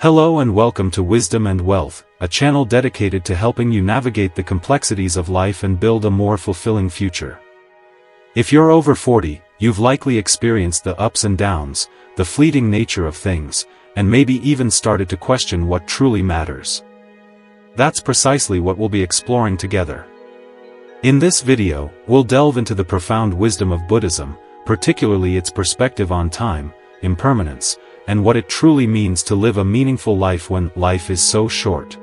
Hello and welcome to Wisdom and Wealth, a channel dedicated to helping you navigate the complexities of life and build a more fulfilling future. If you're over 40, you've likely experienced the ups and downs, the fleeting nature of things, and maybe even started to question what truly matters. That's precisely what we'll be exploring together. In this video, we'll delve into the profound wisdom of Buddhism, particularly its perspective on time, impermanence, and what it truly means to live a meaningful life when life is so short.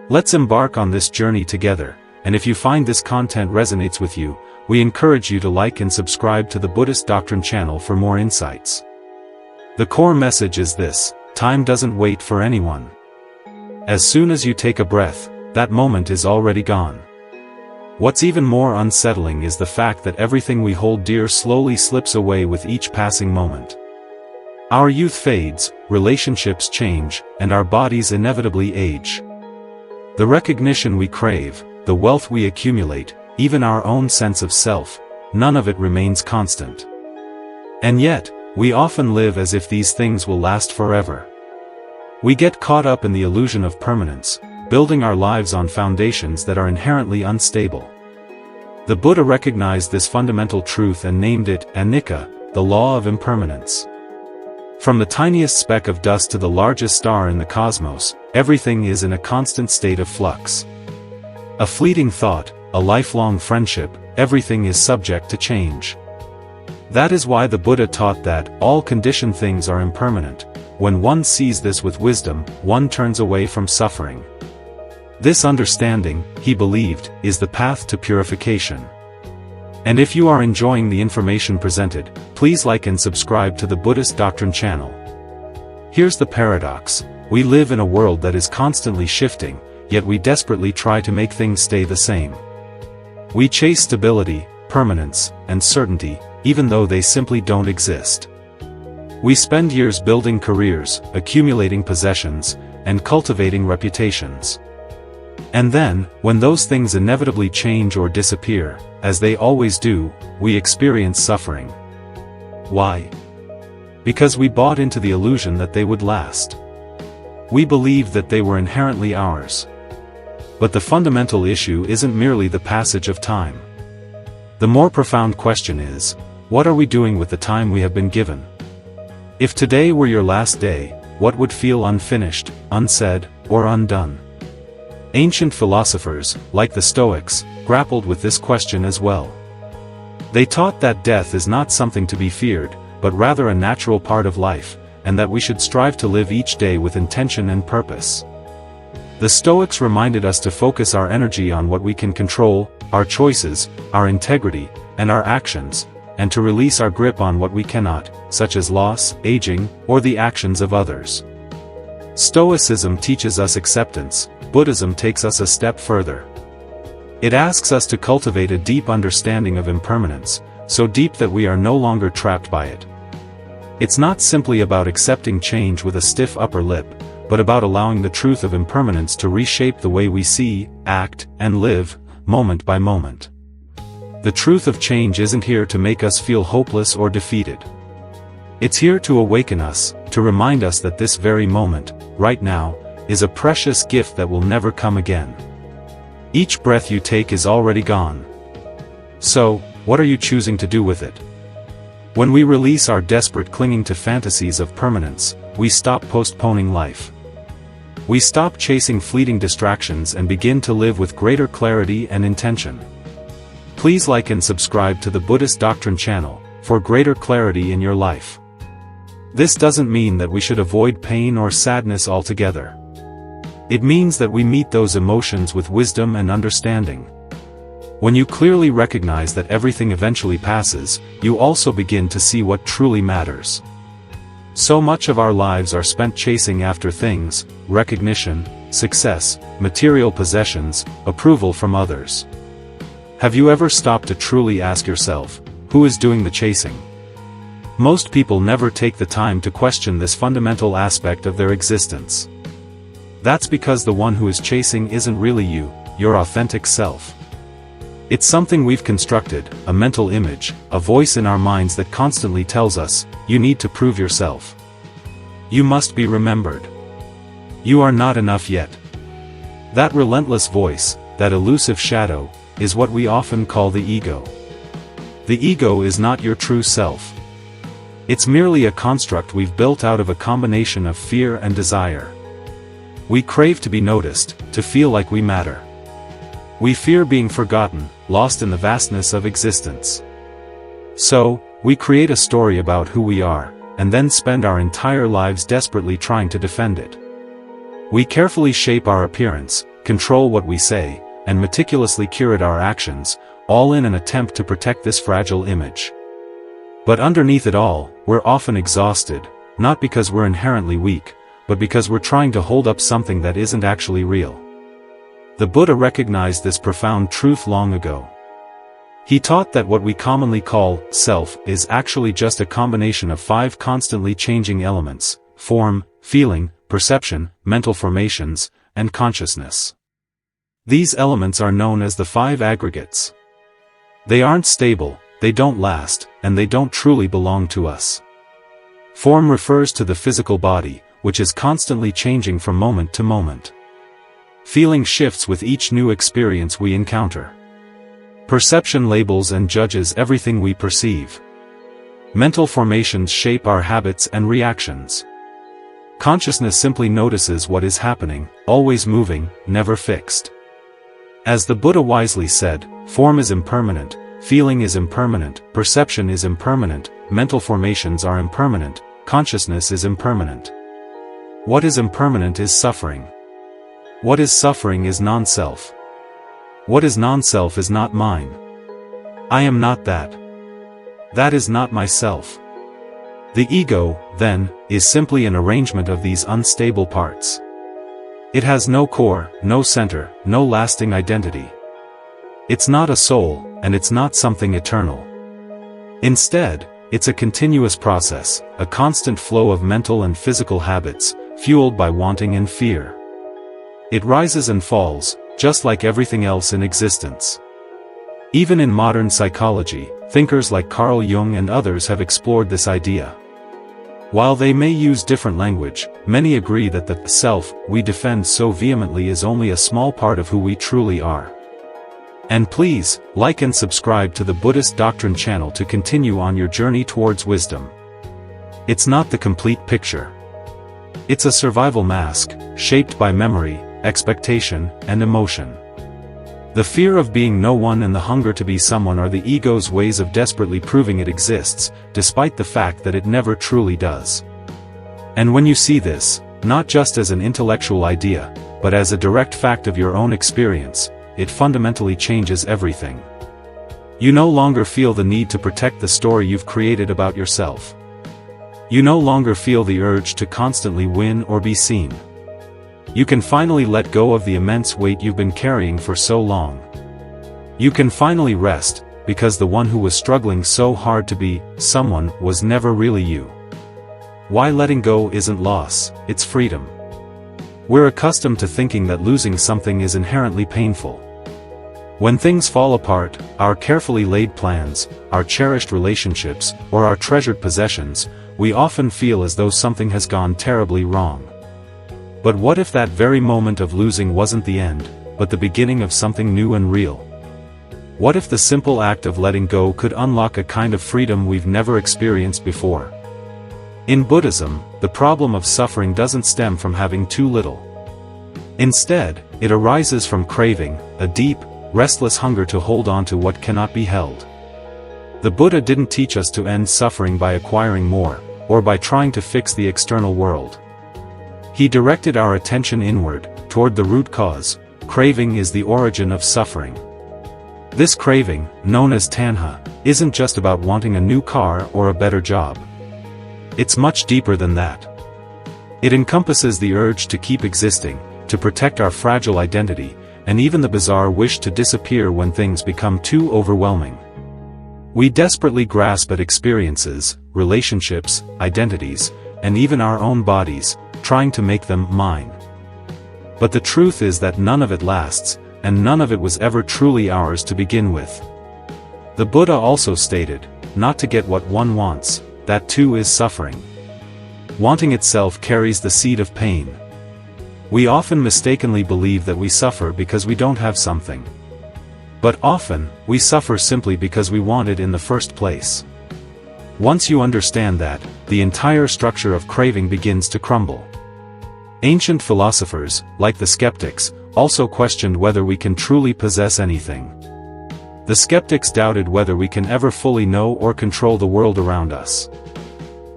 Let's embark on this journey together, and if you find this content resonates with you, we encourage you to like and subscribe to the Buddhist Doctrine channel for more insights. The core message is this: time doesn't wait for anyone. As soon as you take a breath, that moment is already gone. What's even more unsettling is the fact that everything we hold dear slowly slips away with each passing moment. Our youth fades, relationships change, and our bodies inevitably age. The recognition we crave, the wealth we accumulate, even our own sense of self, none of it remains constant. And yet, we often live as if these things will last forever. We get caught up in the illusion of permanence, building our lives on foundations that are inherently unstable. The Buddha recognized this fundamental truth and named it anicca, the law of impermanence. From the tiniest speck of dust to the largest star in the cosmos, everything is in a constant state of flux. A fleeting thought, a lifelong friendship, everything is subject to change. That is why the Buddha taught that all conditioned things are impermanent. When one sees this with wisdom, one turns away from suffering. This understanding, he believed, is the path to purification. And if you are enjoying the information presented, please like and subscribe to the Buddhist Doctrine channel. Here's the paradox: we live in a world that is constantly shifting, yet we desperately try to make things stay the same. We chase stability, permanence, and certainty, even though they simply don't exist. We spend years building careers, accumulating possessions, and cultivating reputations. And then, when those things inevitably change or disappear, as they always do, we experience suffering. Why? Because we bought into the illusion that they would last. We believed that they were inherently ours. But the fundamental issue isn't merely the passage of time. The more profound question is, what are we doing with the time we have been given? If today were your last day, what would feel unfinished, unsaid, or undone? Ancient philosophers, like the Stoics, grappled with this question as well. They taught that death is not something to be feared, but rather a natural part of life, and that we should strive to live each day with intention and purpose. The Stoics reminded us to focus our energy on what we can control, our choices, our integrity, and our actions, and to release our grip on what we cannot, such as loss, aging, or the actions of others. Stoicism teaches us acceptance. Buddhism takes us a step further. It asks us to cultivate a deep understanding of impermanence, so deep that we are no longer trapped by it. It's not simply about accepting change with a stiff upper lip, but about allowing the truth of impermanence to reshape the way we see, act, and live, moment by moment. The truth of change isn't here to make us feel hopeless or defeated. It's here to awaken us, to remind us that this very moment, right now, is a precious gift that will never come again. Each breath you take is already gone. So, what are you choosing to do with it? When we release our desperate clinging to fantasies of permanence, we stop postponing life. We stop chasing fleeting distractions and begin to live with greater clarity and intention. Please like and subscribe to the Buddhist Doctrine channel, for greater clarity in your life. This doesn't mean that we should avoid pain or sadness altogether. It means that we meet those emotions with wisdom and understanding. When you clearly recognize that everything eventually passes, you also begin to see what truly matters. So much of our lives are spent chasing after things: recognition, success, material possessions, approval from others. Have you ever stopped to truly ask yourself, who is doing the chasing? Most people never take the time to question this fundamental aspect of their existence. That's because the one who is chasing isn't really you, your authentic self. It's something we've constructed, a mental image, a voice in our minds that constantly tells us, you need to prove yourself. You must be remembered. You are not enough yet. That relentless voice, that elusive shadow, is what we often call the ego. The ego is not your true self. It's merely a construct we've built out of a combination of fear and desire. We crave to be noticed, to feel like we matter. We fear being forgotten, lost in the vastness of existence. So, we create a story about who we are, and then spend our entire lives desperately trying to defend it. We carefully shape our appearance, control what we say, and meticulously curate our actions, all in an attempt to protect this fragile image. But underneath it all, we're often exhausted, not because we're inherently weak, but because we're trying to hold up something that isn't actually real. The Buddha recognized this profound truth long ago. He taught that what we commonly call self is actually just a combination of 5 constantly changing elements: form, feeling, perception, mental formations, and consciousness. These elements are known as the 5 aggregates. They aren't stable, they don't last, and they don't truly belong to us. Form refers to the physical body, which is constantly changing from moment to moment. Feeling shifts with each new experience we encounter. Perception labels and judges everything we perceive. Mental formations shape our habits and reactions. Consciousness simply notices what is happening, always moving, never fixed. As the Buddha wisely said, form is impermanent, feeling is impermanent, perception is impermanent, mental formations are impermanent, consciousness is impermanent. What is impermanent is suffering. What is suffering is non-self. What is non-self is not mine. I am not that. That is not myself. The ego, then, is simply an arrangement of these unstable parts. It has no core, no center, no lasting identity. It's not a soul, and it's not something eternal. Instead, it's a continuous process, a constant flow of mental and physical habits, fueled by wanting and fear. It rises and falls, just like everything else in existence. Even in modern psychology, thinkers like Carl Jung and others have explored this idea. While they may use different language, many agree that the self we defend so vehemently is only a small part of who we truly are. And please, like and subscribe to the Buddhist Doctrine channel to continue on your journey towards wisdom. It's not the complete picture. It's a survival mask, shaped by memory, expectation, and emotion. The fear of being no one and the hunger to be someone are the ego's ways of desperately proving it exists, despite the fact that it never truly does. And when you see this, not just as an intellectual idea, but as a direct fact of your own experience, it fundamentally changes everything. You no longer feel the need to protect the story you've created about yourself. You no longer feel the urge to constantly win or be seen. You can finally let go of the immense weight you've been carrying for so long. You can finally rest, because the one who was struggling so hard to be someone was never really you. Why letting go isn't loss, it's freedom. We're accustomed to thinking that losing something is inherently painful. When things fall apart, our carefully laid plans, our cherished relationships, or our treasured possessions, we often feel as though something has gone terribly wrong. But what if that very moment of losing wasn't the end, but the beginning of something new and real? What if the simple act of letting go could unlock a kind of freedom we've never experienced before? In Buddhism, the problem of suffering doesn't stem from having too little. Instead, it arises from craving, a deep, restless hunger to hold on to what cannot be held. The Buddha didn't teach us to end suffering by acquiring more, or by trying to fix the external world. He directed our attention inward, toward the root cause. Craving is the origin of suffering. This craving, known as tanha, isn't just about wanting a new car or a better job. It's much deeper than that. It encompasses the urge to keep existing, to protect our fragile identity, and even the bizarre wish to disappear when things become too overwhelming. We desperately grasp at experiences, relationships, identities, and even our own bodies, trying to make them mine. But the truth is that none of it lasts, and none of it was ever truly ours to begin with. The Buddha also stated, not to get what one wants, that too is suffering. Wanting itself carries the seed of pain. We often mistakenly believe that we suffer because we don't have something. But often, we suffer simply because we want it in the first place. Once you understand that, the entire structure of craving begins to crumble. Ancient philosophers, like the skeptics, also questioned whether we can truly possess anything. The skeptics doubted whether we can ever fully know or control the world around us.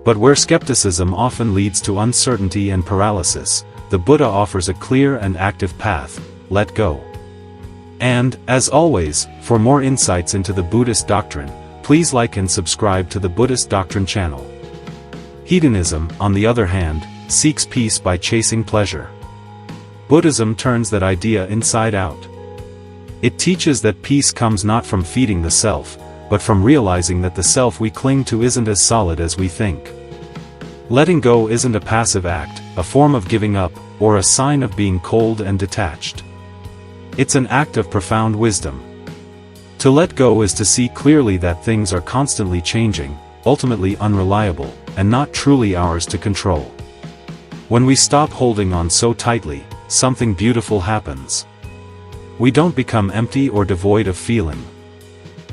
But where skepticism often leads to uncertainty and paralysis, the Buddha offers a clear and active path: let go. And, as always, for more insights into the Buddhist doctrine, please like and subscribe to the Buddhist Doctrine channel. Hedonism, on the other hand, seeks peace by chasing pleasure. Buddhism turns that idea inside out. It teaches that peace comes not from feeding the self, but from realizing that the self we cling to isn't as solid as we think. Letting go isn't a passive act, a form of giving up, or a sign of being cold and detached. It's an act of profound wisdom. To let go is to see clearly that things are constantly changing, ultimately unreliable, and not truly ours to control. When we stop holding on so tightly, something beautiful happens. We don't become empty or devoid of feeling.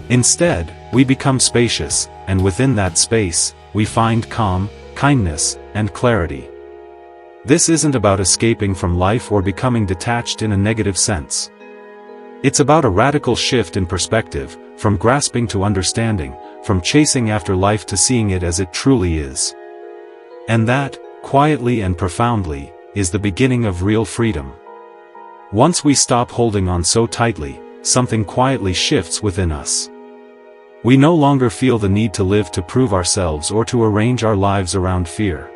Instead, we become spacious, and within that space, we find calm, kindness, and clarity. This isn't about escaping from life or becoming detached in a negative sense. It's about a radical shift in perspective, from grasping to understanding, from chasing after life to seeing it as it truly is. And that, quietly and profoundly, is the beginning of real freedom. Once we stop holding on so tightly, something quietly shifts within us. We no longer feel the need to live to prove ourselves or to arrange our lives around fear.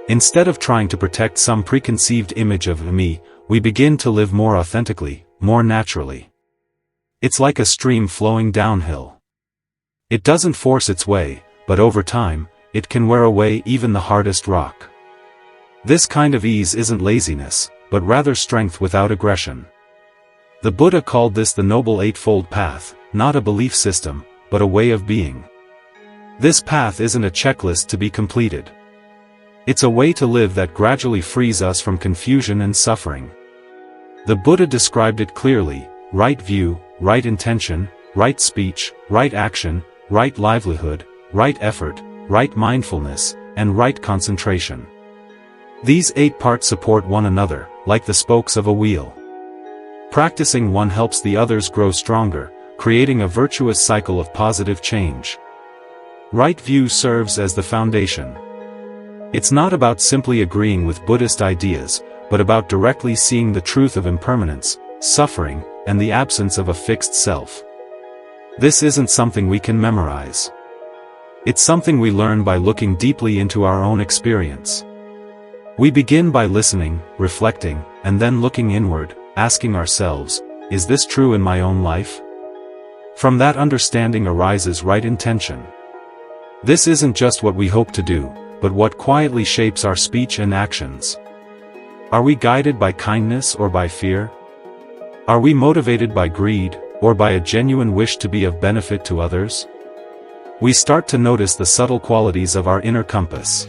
Instead of trying to protect some preconceived image of me, we begin to live more authentically, more naturally. It's like a stream flowing downhill. It doesn't force its way, but over time, it can wear away even the hardest rock. This kind of ease isn't laziness, but rather strength without aggression. The Buddha called this the Noble Eightfold Path, not a belief system, but a way of being. This path isn't a checklist to be completed. It's a way to live that gradually frees us from confusion and suffering. The Buddha described it clearly: right view, right intention, right speech, right action, right livelihood, right effort, right mindfulness, and right concentration. These 8 parts support one another, like the spokes of a wheel. Practicing one helps the others grow stronger, creating a virtuous cycle of positive change. Right view serves as the foundation. It's not about simply agreeing with Buddhist ideas, but about directly seeing the truth of impermanence, suffering, and the absence of a fixed self. This isn't something we can memorize. It's something we learn by looking deeply into our own experience. We begin by listening, reflecting, and then looking inward, asking ourselves, is this true in my own life? From that understanding arises right intention. This isn't just what we hope to do, but what quietly shapes our speech and actions. Are we guided by kindness or by fear? Are we motivated by greed, or by a genuine wish to be of benefit to others? We start to notice the subtle qualities of our inner compass.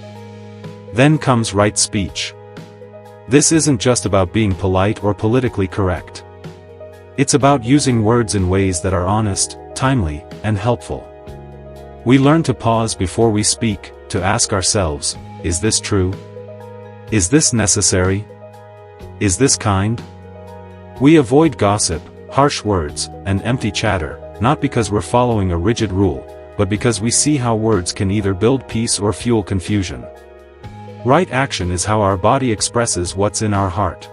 Then comes right speech. This isn't just about being polite or politically correct. It's about using words in ways that are honest, timely, and helpful. We learn to pause before we speak, to ask ourselves, is this true? Is this necessary? Is this kind? We avoid gossip, harsh words, and empty chatter, not because we're following a rigid rule, but because we see how words can either build peace or fuel confusion. Right action is how our body expresses what's in our heart.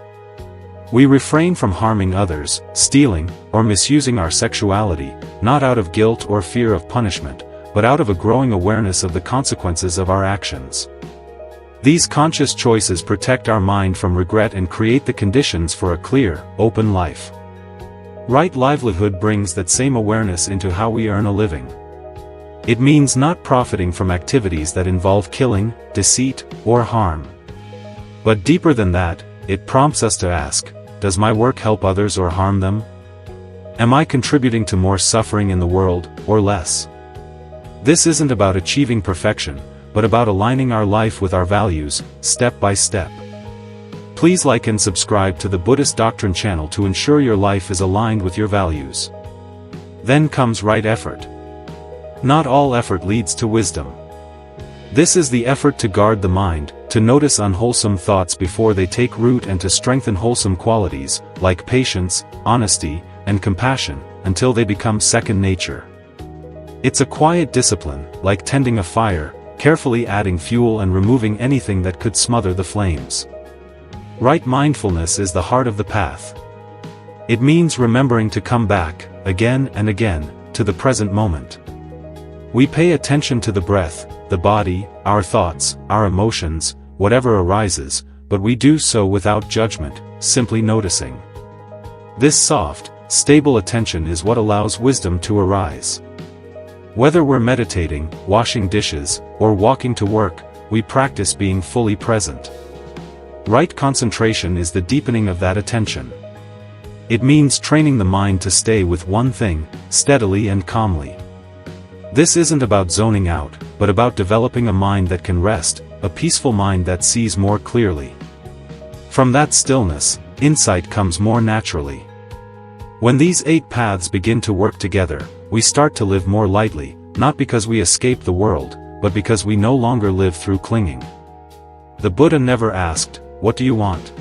We refrain from harming others, stealing, or misusing our sexuality, not out of guilt or fear of punishment, but out of a growing awareness of the consequences of our actions. These conscious choices protect our mind from regret and create the conditions for a clear, open life. Right livelihood brings that same awareness into how we earn a living. It means not profiting from activities that involve killing, deceit, or harm. But deeper than that, it prompts us to ask, does my work help others or harm them? Am I contributing to more suffering in the world, or less? This isn't about achieving perfection, but about aligning our life with our values, step by step. Please like and subscribe to the Buddhist Doctrine channel to ensure your life is aligned with your values. Then comes right effort. Not all effort leads to wisdom. This is the effort to guard the mind, to notice unwholesome thoughts before they take root and to strengthen wholesome qualities, like patience, honesty, and compassion, until they become second nature. It's a quiet discipline, like tending a fire, carefully adding fuel and removing anything that could smother the flames. Right mindfulness is the heart of the path. It means remembering to come back, again and again, to the present moment. We pay attention to the breath, the body, our thoughts, our emotions, whatever arises, but we do so without judgment, simply noticing. This soft, stable attention is what allows wisdom to arise. Whether we're meditating, washing dishes, or walking to work, we practice being fully present. Right concentration is the deepening of that attention. It means training the mind to stay with one thing, steadily and calmly. This isn't about zoning out, but about developing a mind that can rest, a peaceful mind that sees more clearly. From that stillness, insight comes more naturally. When these 8 paths begin to work together, we start to live more lightly, not because we escape the world, but because we no longer live through clinging. The Buddha never asked, "What do you want?"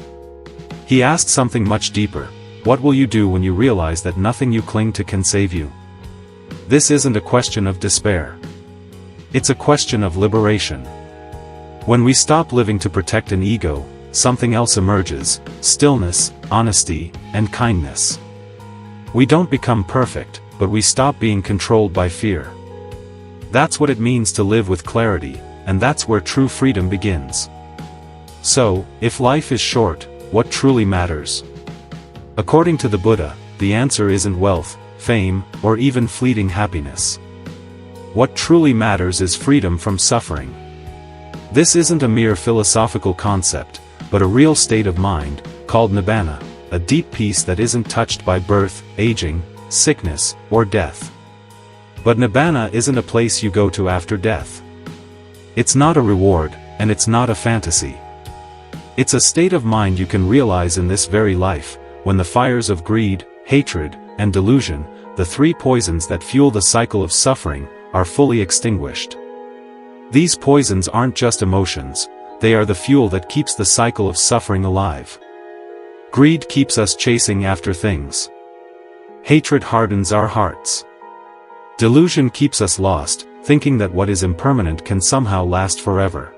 He asked something much deeper: what will you do when you realize that nothing you cling to can save you? This isn't a question of despair. It's a question of liberation. When we stop living to protect an ego, something else emerges: stillness, honesty, and kindness. We don't become perfect, but we stop being controlled by fear. That's what it means to live with clarity, and that's where true freedom begins. So, if life is short, what truly matters? According to the Buddha, the answer isn't wealth, fame, or even fleeting happiness. What truly matters is freedom from suffering. This isn't a mere philosophical concept, but a real state of mind, called nibbana, a deep peace that isn't touched by birth, aging, sickness, or death. But nibbana isn't a place you go to after death. It's not a reward, and it's not a fantasy. It's a state of mind you can realize in this very life, when the fires of greed, hatred, and delusion, the 3 poisons that fuel the cycle of suffering, are fully extinguished. These poisons aren't just emotions, they are the fuel that keeps the cycle of suffering alive. Greed keeps us chasing after things. Hatred hardens our hearts. Delusion keeps us lost, thinking that what is impermanent can somehow last forever.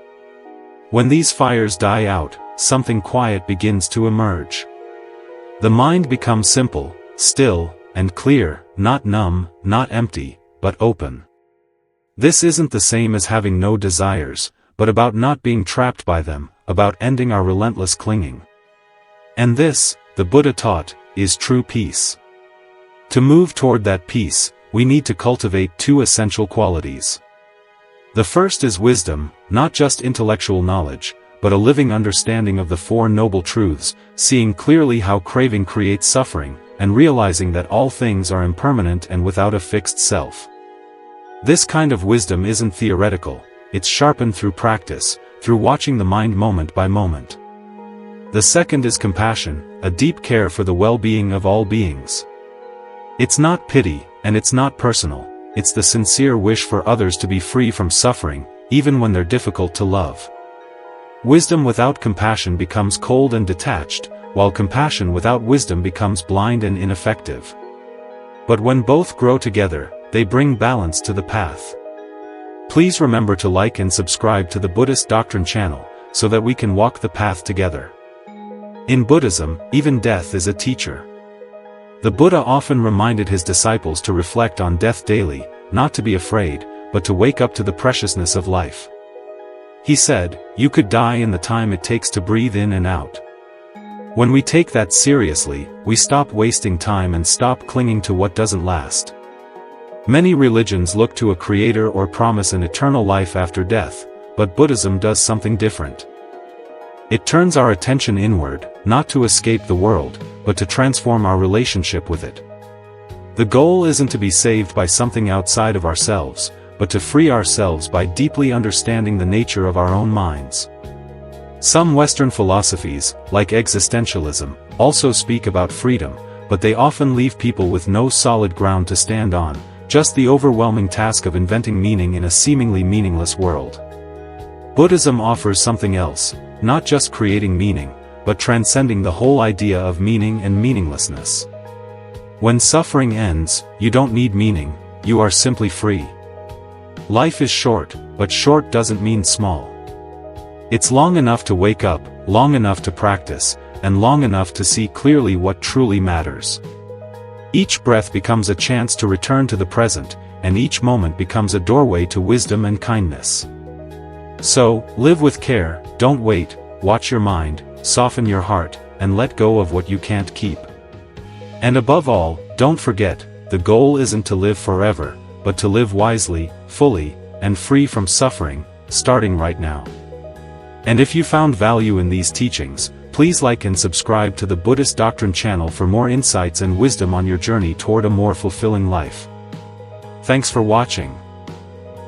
When these fires die out, something quiet begins to emerge. The mind becomes simple, still, and clear, not numb, not empty, but open. This isn't the same as having no desires, but about not being trapped by them, about ending our relentless clinging. And this, the Buddha taught, is true peace. To move toward that peace, we need to cultivate 2 essential qualities. The first is wisdom, not just intellectual knowledge, but a living understanding of the 4 noble truths, seeing clearly how craving creates suffering, and realizing that all things are impermanent and without a fixed self. This kind of wisdom isn't theoretical, it's sharpened through practice, through watching the mind moment by moment. The second is compassion, a deep care for the well-being of all beings. It's not pity, and it's not personal, it's the sincere wish for others to be free from suffering, even when they're difficult to love. Wisdom without compassion becomes cold and detached, while compassion without wisdom becomes blind and ineffective. But when both grow together, they bring balance to the path. Please remember to like and subscribe to the Buddhist Doctrine channel, so that we can walk the path together. In Buddhism, even death is a teacher. The Buddha often reminded his disciples to reflect on death daily, not to be afraid, but to wake up to the preciousness of life. He said, "You could die in the time it takes to breathe in and out." When we take that seriously, we stop wasting time and stop clinging to what doesn't last. Many religions look to a creator or promise an eternal life after death, but Buddhism does something different. It turns our attention inward, not to escape the world, but to transform our relationship with it. The goal isn't to be saved by something outside of ourselves, but to free ourselves by deeply understanding the nature of our own minds. Some Western philosophies, like existentialism, also speak about freedom, but they often leave people with no solid ground to stand on, just the overwhelming task of inventing meaning in a seemingly meaningless world. Buddhism offers something else, not just creating meaning, but transcending the whole idea of meaning and meaninglessness. When suffering ends, you don't need meaning, you are simply free. Life is short, but short doesn't mean small. It's long enough to wake up, long enough to practice, and long enough to see clearly what truly matters. Each breath becomes a chance to return to the present, and each moment becomes a doorway to wisdom and kindness. So, live with care, don't wait, watch your mind, soften your heart, and let go of what you can't keep. And above all, don't forget, the goal isn't to live forever, but to live wisely, fully, and free from suffering, starting right now. And if you found value in these teachings, please like and subscribe to the Buddhist Doctrine channel for more insights and wisdom on your journey toward a more fulfilling life. Thanks for watching.